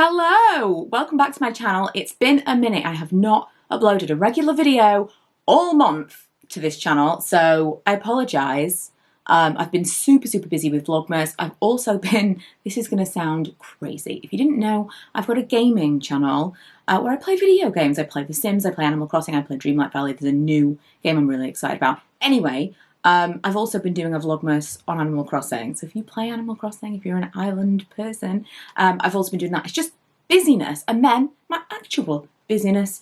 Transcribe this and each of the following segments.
Hello! Welcome back to my channel. It's been a minute. I have not uploaded a regular video all month to this channel, so I apologise. I've been super busy with Vlogmas. I've also been, this is going to sound crazy. If you didn't know, I've got a gaming channel where I play video games. I play The Sims, I play Animal Crossing, I play Dreamlight Valley. There's a new game I'm really excited about. Anyway, I've also been doing a Vlogmas on Animal Crossing. So if you play Animal Crossing, if you're an island person, I've also been doing that. It's just busyness. And then my actual busyness.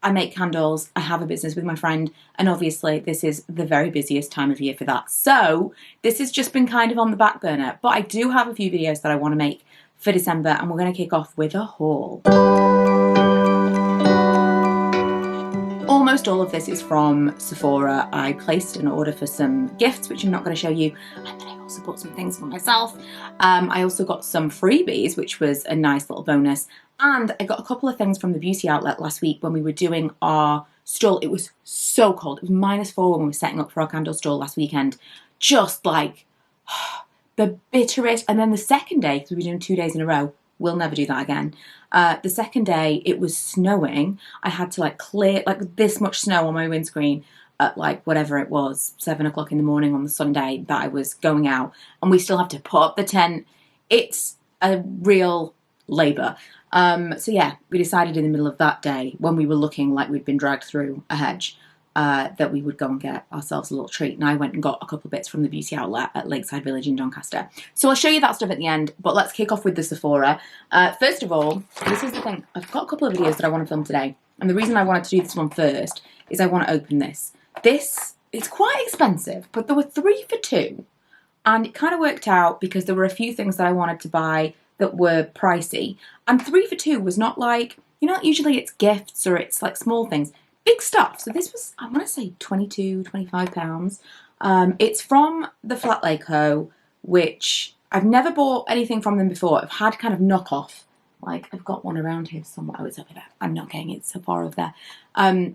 I make candles, I have a business with my friend, and obviously this is the very busiest time of year for that. So this has just been kind of on the back burner, but I do have a few videos that I want to make for December, and we're going to kick off with a haul. Almost all of this is from Sephora. I placed an order for some gifts, which I'm not going to show you, and then I also bought some things for myself. I also got some freebies, which was a nice little bonus, and I got a couple of things from the beauty outlet last week when we were doing our stall. It was so cold. It was -4 when we were setting up for our candle stall last weekend. Just like the bitterest. And then the second day, because we were doing 2 days in a row, we'll never do that again. The second day, it was snowing. I had to like clear like this much snow on my windscreen at like whatever it was, 7 o'clock in the morning on the Sunday that I was going out, and we still have to put up the tent. It's a real labour. So yeah, we decided in the middle of that day, when we were looking like we'd been dragged through a hedge, that we would go and get ourselves a little treat. And I went and got a couple of bits from the beauty outlet at Lakeside Village in Doncaster. So I'll show you that stuff at the end, but let's kick off with the Sephora. First of all, this is the thing. I've got a couple of videos that I want to film today. And the reason I wanted to do this one first is I want to open this. This is quite expensive, but there were 3 for 2. And it kind of worked out because there were a few things that I wanted to buy that were pricey. And 3 for 2 was not like, you know, usually it's gifts or it's like small things. Big stuff. So this was, I want to say £22, £25. It's from the Flat Lay Co, which I've never bought anything from them before. I've had kind of knockoff. Like I've got one around here somewhere. Oh, it's over there. I'm not getting it so far over there.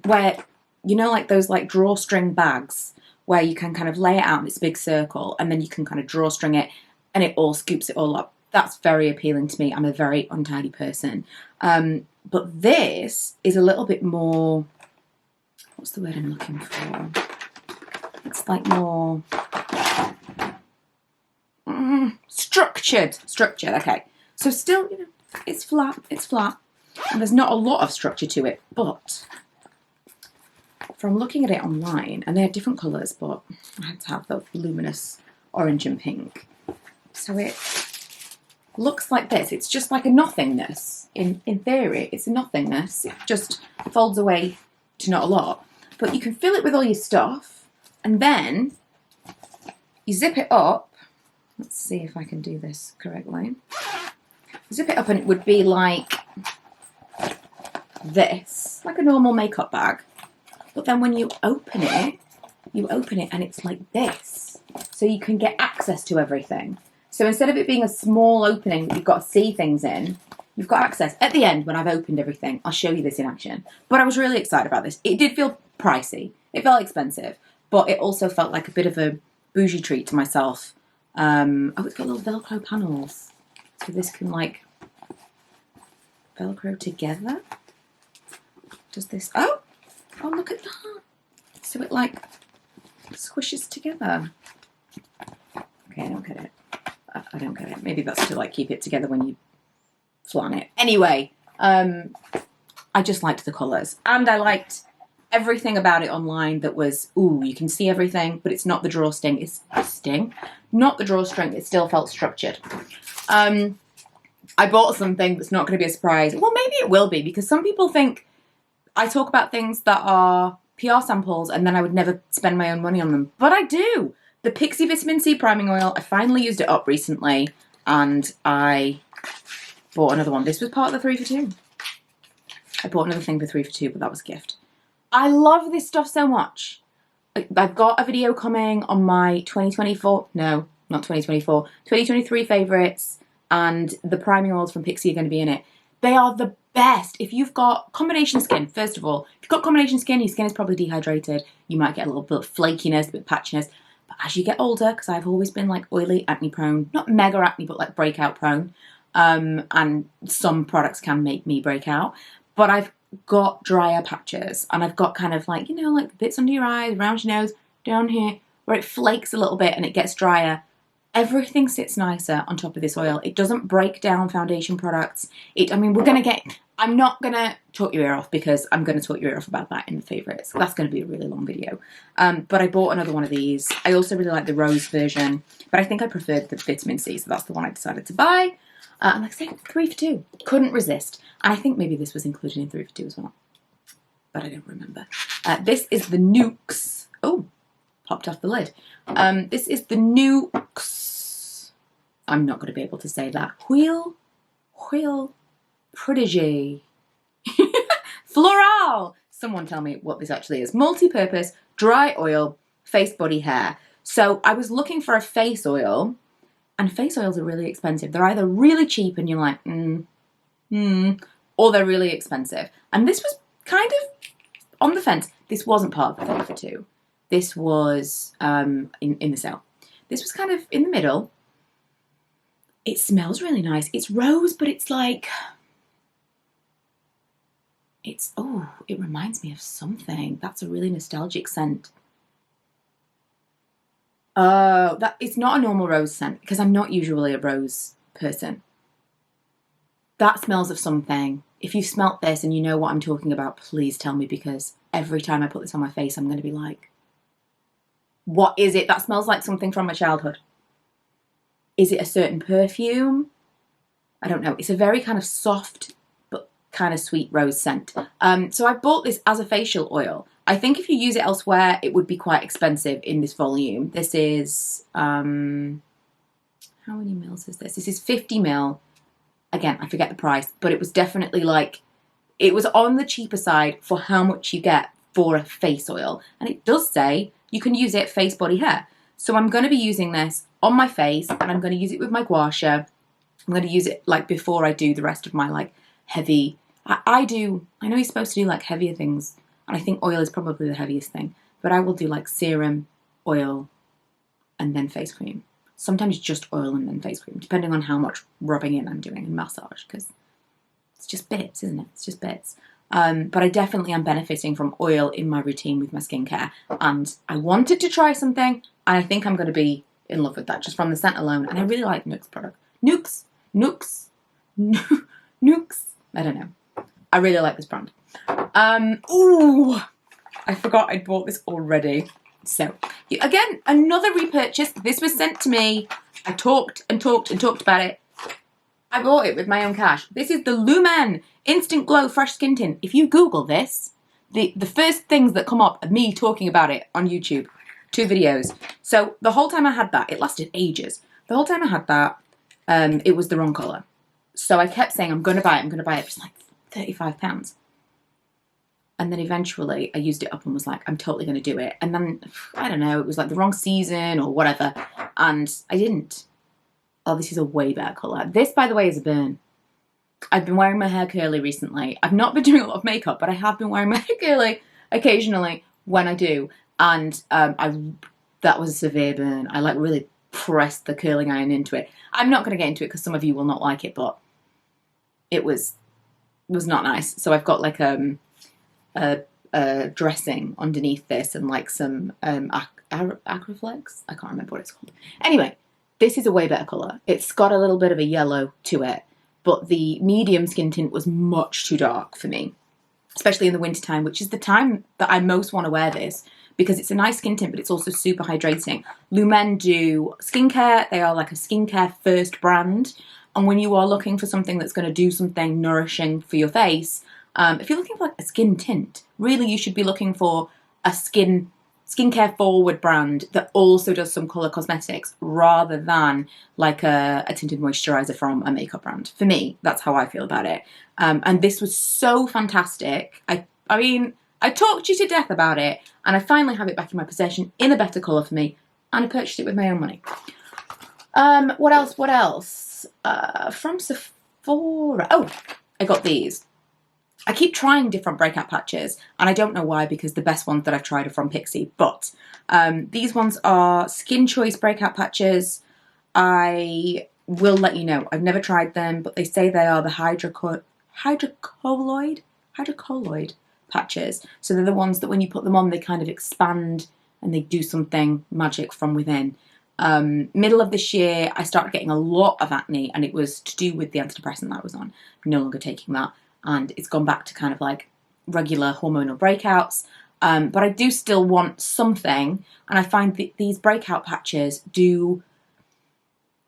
Where, you know, like those like drawstring bags where you can kind of lay it out in this big circle and then you can kind of drawstring it and it all scoops it all up. That's very appealing to me. I'm a very untidy person. But this is a little bit more, what's the word I'm looking for? It's like more structured, okay. So still, you know, it's flat, and there's not a lot of structure to it, but from looking at it online, and they have different colours, but I had to have the luminous orange and pink. So it looks like this. It's just like a nothingness. In theory, it's a nothingness. It just folds away to not a lot. But you can fill it with all your stuff, and then you zip it up. Let's see if I can do this correctly. Zip it up and it would be like this, like a normal makeup bag. But then when you open it and it's like this. So you can get access to everything. So instead of it being a small opening that you've got to see things in, you've got access. At the end, when I've opened everything, I'll show you this in action. But I was really excited about this. It did feel pricey. It felt expensive. But it also felt like a bit of a bougie treat to myself. Oh, it's got little Velcro panels. So this can like Velcro together. Does this, oh, look at that. So it like squishes together. Okay, I don't get it. I don't get it. Maybe that's to like keep it together when you flan it. Anyway, I just liked the colours. And I liked everything about it online that was, ooh, you can see everything, but it's not the drawstring. It's not the drawstring. It still felt structured. I bought something that's not going to be a surprise. Well, maybe it will be, because some people think I talk about things that are PR samples and then I would never spend my own money on them. But I do. The Pixi Vitamin C Priming Oil. I finally used it up recently and I bought another one. This was part of the 3 for 2. I bought another thing for 3 for 2, but that was a gift. I love this stuff so much. I've got a video coming on my 2023 favourites, and the priming oils from Pixi are going to be in it. They are the best. If you've got combination skin, first of all, if you've got combination skin, your skin is probably dehydrated. You might get a little bit of flakiness, a bit of patchiness. But as you get older, because I've always been like oily, acne prone, not mega acne, but like breakout prone, and some products can make me break out. But I've got drier patches, and I've got kind of like, you know, like bits under your eyes, around your nose, down here, where it flakes a little bit and it gets drier. Everything sits nicer on top of this oil. It doesn't break down foundation products. I mean, I'm not going to talk your ear off, because I'm going to talk your ear off about that in the favourites. That's going to be a really long video. But I bought another one of these. I also really like the rose version, but I think I preferred the vitamin C, so that's the one I decided to buy. And like I say, 3 for 2. Couldn't resist. And I think maybe this was included in 3 for 2 as well, but I don't remember. This is the Nuxe. Oh, popped off the lid. This is the Nuxe. I'm not going to be able to say that. Huile Protégé. Floral. Someone tell me what this actually is. Multi-purpose dry oil, face, body, hair. So I was looking for a face oil, and face oils are really expensive. They're either really cheap and you're like, or they're really expensive. And this was kind of on the fence. This wasn't part of the 3 for 2. This was in the sale. This was kind of in the middle. It smells really nice. It's rose, but it's like, it reminds me of something. That's a really nostalgic scent. It's not a normal rose scent, because I'm not usually a rose person. That smells of something. If you've smelt this and you know what I'm talking about, please tell me, because every time I put this on my face, I'm going to be like, what is it? That smells like something from my childhood. Is it a certain perfume? I don't know. It's a very kind of soft but kind of sweet rose scent. So I bought this as a facial oil. I think if you use it elsewhere, it would be quite expensive in this volume. This is, how many mils is this? This is 50 ml. Again, I forget the price, but it was definitely like, it was on the cheaper side for how much you get for a face oil. And it does say you can use it face, body, hair. So I'm going to be using this on my face, and I'm going to use it with my gua sha. I'm going to use it like before I do the rest of my like heavy, I know you're supposed to do like heavier things, and I think oil is probably the heaviest thing, but I will do like serum, oil, and then face cream. Sometimes just oil and then face cream, depending on how much rubbing in I'm doing and massage, because it's just bits, isn't it? It's just bits. But I definitely am benefiting from oil in my routine with my skincare, and I wanted to try something, and I think I'm going to be in love with that just from the scent alone. And I really like Nuxe product. Nuxe. I don't know. I really like this brand. Ooh, I forgot I'd bought this already. So again, another repurchase. This was sent to me. I talked about it. I bought it with my own cash. This is the Lumene Instant Glow Fresh Skin Tint. If you Google this, the first things that come up are me talking about it on YouTube. 2 videos. So the whole time I had that, it lasted ages. The whole time I had that, it was the wrong colour. So I kept saying, I'm going to buy it, I'm going to buy it. It was like £35. And then eventually I used it up and was like, I'm totally going to do it. And then, I don't know, it was like the wrong season or whatever. And I didn't. Oh, this is a way better colour. This, by the way, is a burn. I've been wearing my hair curly recently. I've not been doing a lot of makeup, but I have been wearing my hair curly occasionally when I do. And that was a severe burn. I like really pressed the curling iron into it. I'm not going to get into it because some of you will not like it, but it was not nice. So I've got like a dressing underneath this and like some Acroflex. I can't remember what it's called. Anyway, this is a way better colour. It's got a little bit of a yellow to it, but the medium skin tint was much too dark for me, especially in the winter time, which is the time that I most want to wear this, because it's a nice skin tint, but it's also super hydrating. Lumene do skincare. They are like a skincare first brand. And when you are looking for something that's going to do something nourishing for your face, if you're looking for like a skin tint, really you should be looking for a skincare forward brand that also does some colour cosmetics, rather than like a tinted moisturiser from a makeup brand. For me, that's how I feel about it. And this was so fantastic. I mean, I talked you to death about it, and I finally have it back in my possession in a better colour for me, and I purchased it with my own money. What else? From Sephora. Oh, I got these. I keep trying different breakout patches, and I don't know why, because the best ones that I've tried are from Pixi, but these ones are Skin Choice breakout patches. I will let you know. I've never tried them, but they say they are the hydrocolloid patches. So they're the ones that when you put them on, they kind of expand and they do something magic from within. Middle of this year, I started getting a lot of acne, and it was to do with the antidepressant that I was on. I'm no longer taking that, and it's gone back to kind of like regular hormonal breakouts. But I do still want something, and I find that these breakout patches do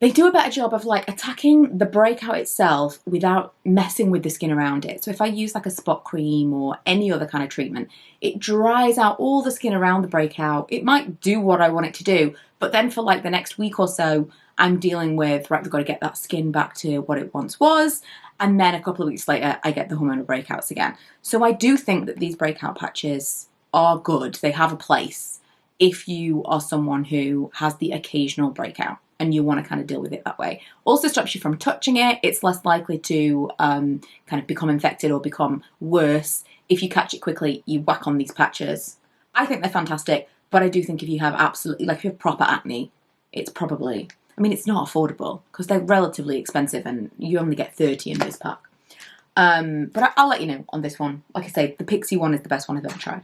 a better job of like attacking the breakout itself without messing with the skin around it. So if I use like a spot cream or any other kind of treatment, it dries out all the skin around the breakout. It might do what I want it to do, but then for like the next week or so, I'm dealing with, right, we've got to get that skin back to what it once was. And then a couple of weeks later, I get the hormonal breakouts again. So I do think that these breakout patches are good. They have a place if you are someone who has the occasional breakout and you want to kind of deal with it that way. Also stops you from touching it. It's less likely to kind of become infected or become worse. If you catch it quickly, you whack on these patches. I think they're fantastic, but I do think if you have absolutely, like if you have proper acne, it's probably, I mean, it's not affordable because they're relatively expensive and you only get 30 in this pack. But I'll let you know on this one. Like I say, the Pixi one is the best one I've ever tried.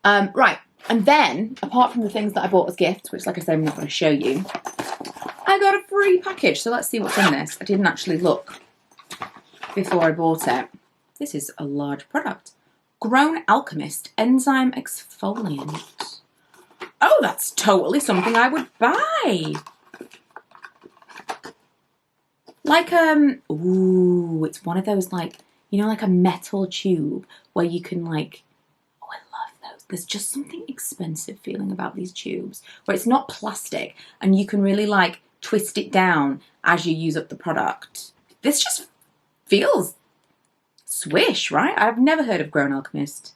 Right, and then, apart from the things that I bought as gifts, which like I say, I'm not going to show you, I got a free package. So let's see what's in this. I didn't actually look before I bought it. This is a large product. Grown Alchemist Enzyme Exfoliant. Oh, that's totally something I would buy. Like, ooh, it's one of those, like, you know, like a metal tube where you can, like, oh, I love those. There's just something expensive feeling about these tubes where it's not plastic and you can really, like, twist it down as you use up the product. This just feels swish, right? I've never heard of Grown Alchemist,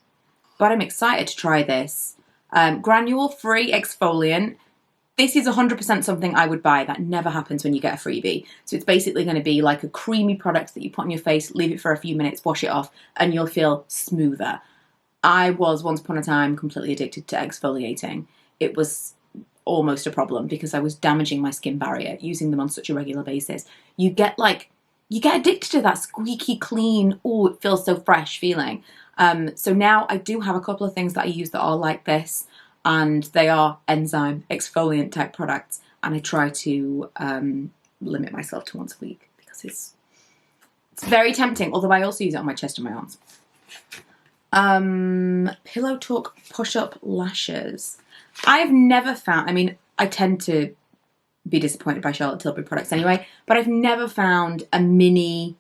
but I'm excited to try this. Granule-free exfoliant. This is 100% something I would buy. That never happens when you get a freebie. So it's basically going to be like a creamy product that you put on your face, leave it for a few minutes, wash it off, and you'll feel smoother. I was once upon a time completely addicted to exfoliating. It was almost a problem because I was damaging my skin barrier using them on such a regular basis. You get addicted to that squeaky clean, oh, it feels so fresh feeling. So now I do have a couple of things that I use that are like this, and they are enzyme exfoliant type products, and I try to limit myself to once a week because it's very tempting, although I also use it on my chest and my arms. Pillow Talk Push-Up Lashes. I've never found, I mean, I tend to be disappointed by Charlotte Tilbury products anyway, but I've never found a mini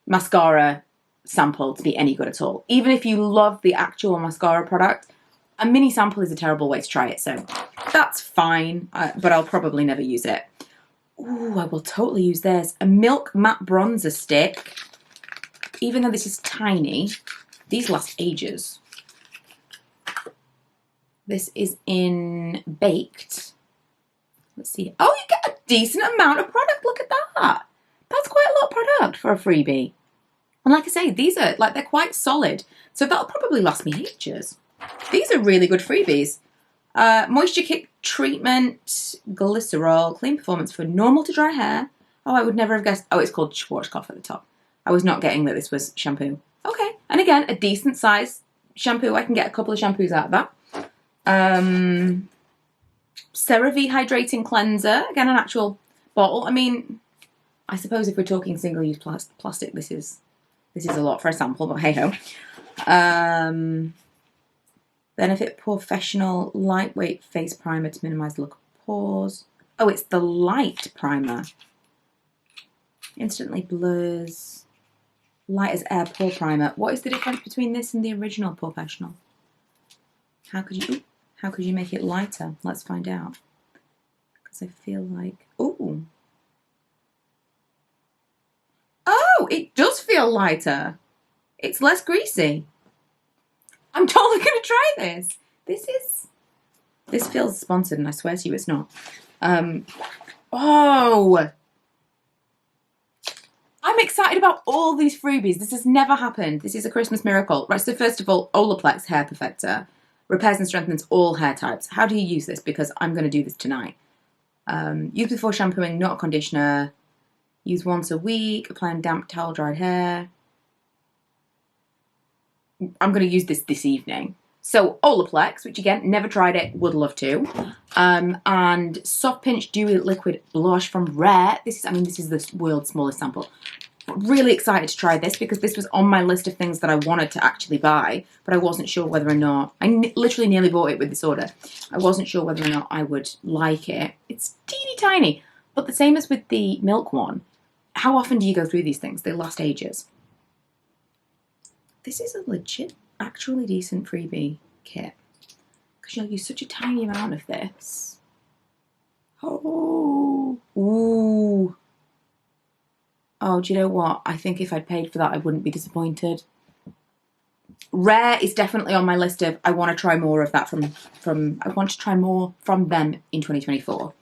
mascara sample to be any good at all. Even if you love the actual mascara product, a mini sample is a terrible way to try it, so that's fine, but I'll probably never use it. Ooh, I will totally use this. A Milk Matte Bronzer Stick. Even though this is tiny, these last ages. This is in Baked. Let's see. Oh, you get a decent amount of product. Look at that. That's quite a lot of product for a freebie. And like I say, these are, like, they're quite solid. So that'll probably last me ages. These are really good freebies. Moisture Kick Treatment Glycerol. Clean Performance for normal to dry hair. Oh, I would never have guessed. Oh, it's called Schwarzkopf at the top. I was not getting that this was shampoo. Okay. And again, a decent size shampoo. I can get a couple of shampoos out of that. CeraVe Hydrating Cleanser. Again, an actual bottle. I mean, I suppose if we're talking single-use plastic, this is a lot for a sample, but hey-ho. Benefit Professional Lightweight Face Primer to minimise the look of pores. Oh, it's the light primer. Instantly blurs. Light as air pore primer. What is the difference between this and the original Professional? How could you make it lighter? Let's find out. Because I feel like, ooh. Oh, it does feel lighter. It's less greasy. I'm totally going to try this. This feels sponsored, and I swear to you it's not. Oh. I'm excited about all these freebies. This has never happened. This is a Christmas miracle. Right, so first of all, Olaplex Hair Perfector. Repairs and strengthens all hair types. How do you use this? Because I'm going to do this tonight. Use before shampooing, not a conditioner. Use once a week, apply on damp towel, dried hair. I'm going to use this evening. So Olaplex, which again, never tried it, would love to. And Soft Pinch Dewy Liquid Blush from Rare. This is the world's smallest sample. Really excited to try this because this was on my list of things that I wanted to actually buy, but I wasn't sure whether or not, literally nearly bought it with this order. I wasn't sure whether or not I would like it. It's teeny tiny, but the same as with the Milk one. How often do you go through these things? They last ages. This is a legit, actually decent freebie kit because you'll use such a tiny amount of this. Oh, ooh. Oh, do you know what? I think if I'd paid for that, I wouldn't be disappointed. Rare is definitely on my list of I want to try more of that I want to try more from them in 2024.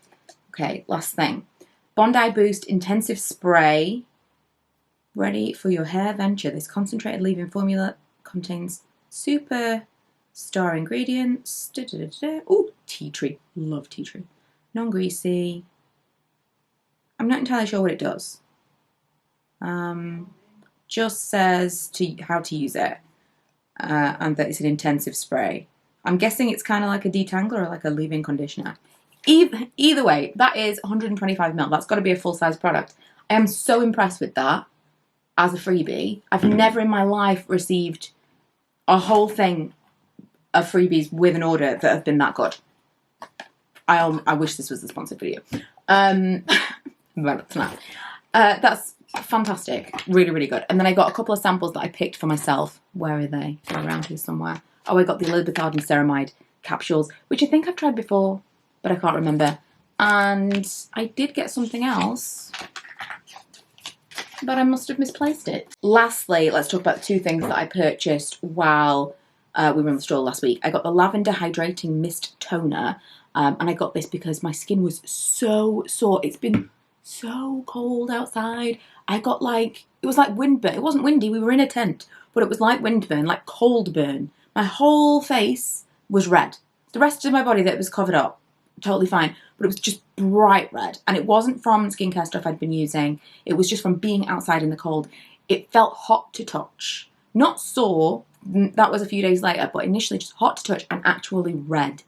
Okay, last thing. Bondi Boost Intensive Spray. Ready for your hair venture. This concentrated leave-in formula contains super star ingredients. Oh, tea tree. Love tea tree. Non-greasy. I'm not entirely sure what it does. Just says how to use it, and that it's an intensive spray. I'm guessing it's kind of like a detangler or like a leave-in conditioner. Either way, that is 125 ml. That's got to be a full-size product. I am so impressed with that as a freebie. I've never in my life received a whole thing of freebies with an order that have been that good. I wish this was a sponsored video. But it's not. That's fantastic. Really, really good. And then I got a couple of samples that I picked for myself. Where are they? They're around here somewhere. Oh, I got the Elizabeth Arden Ceramide capsules, which I think I've tried before, but I can't remember. And I did get something else, but I must have misplaced it. Lastly, let's talk about two things that I purchased while we were in the store last week. I got the Lavender Hydrating Mist Toner, and I got this because my skin was so sore. It's been so cold outside. I got it was like wind burn. It wasn't windy, we were in a tent, but it was like wind burn, like cold burn. My whole face was red. The rest of my body that was covered up, totally fine, but it was just bright red. And it wasn't from skincare stuff I'd been using. It was just from being outside in the cold. It felt hot to touch. Not sore, that was a few days later, but initially just hot to touch and actually red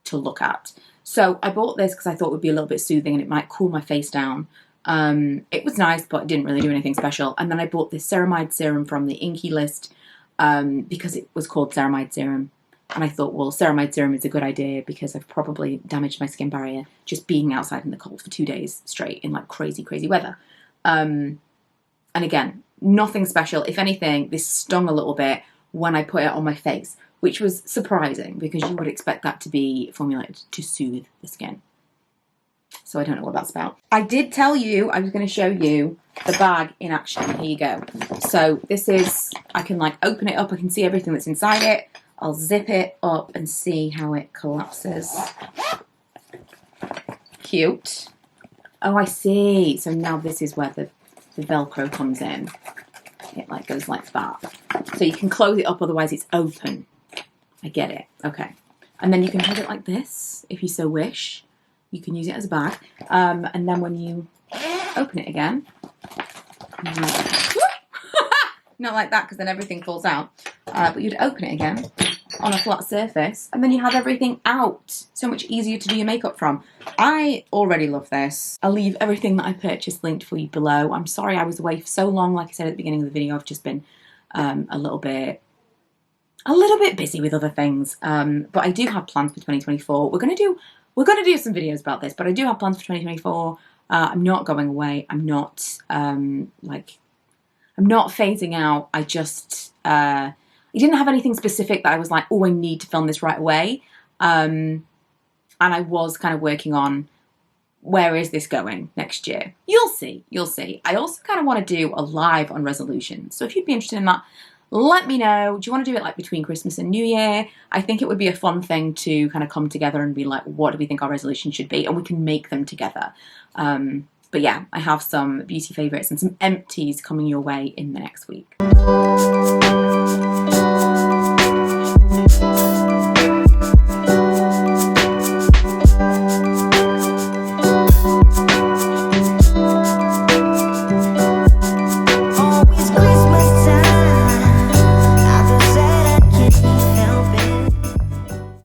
to look at. So I bought this because I thought it would be a little bit soothing and it might cool my face down. It was nice, but it didn't really do anything special. And then I bought this Ceramide serum from the Inkey list because it was called Ceramide Serum. And I thought, well, Ceramide Serum is a good idea because I've probably damaged my skin barrier just being outside in the cold for 2 days straight in like crazy, crazy weather. And again, nothing special. If anything, this stung a little bit when I put it on my face, which was surprising because you would expect that to be formulated to soothe the skin. So I don't know what that's about. I did tell you I was going to show you the bag in action. Here you go. So this is, I can like open it up. I can see everything that's inside it. I'll zip it up and see how it collapses. Cute. Oh, I see. So now this is where the Velcro comes in. It like goes like that. So you can close it up, otherwise it's open. I get it. Okay. And then you can hold it like this if you so wish. You can use it as a bag. And then when you open it again, not like that because then everything falls out. But you'd open it again on a flat surface and then you have everything out. So much easier to do your makeup from. I already love this. I'll leave everything that I purchased linked for you below. I'm sorry I was away for so long. Like I said at the beginning of the video, I've just been a little bit busy with other things. But I do have plans for 2024. We're gonna do some videos about this, but I do have plans for 2024. I'm not going away. I'm not I'm not phasing out. I just I didn't have anything specific that I was like, oh, I need to film this right away. And I was kind of working on where is this going next year. You'll see. You'll see. I also kind of want to do a live on resolutions. So if you'd be interested in that, let me know. Do you want to do it like between Christmas and New Year? I think it would be a fun thing to kind of come together and be like, what do we think our resolution should be? And we can make them together. But yeah, I have some beauty favorites and some empties coming your way in the next week.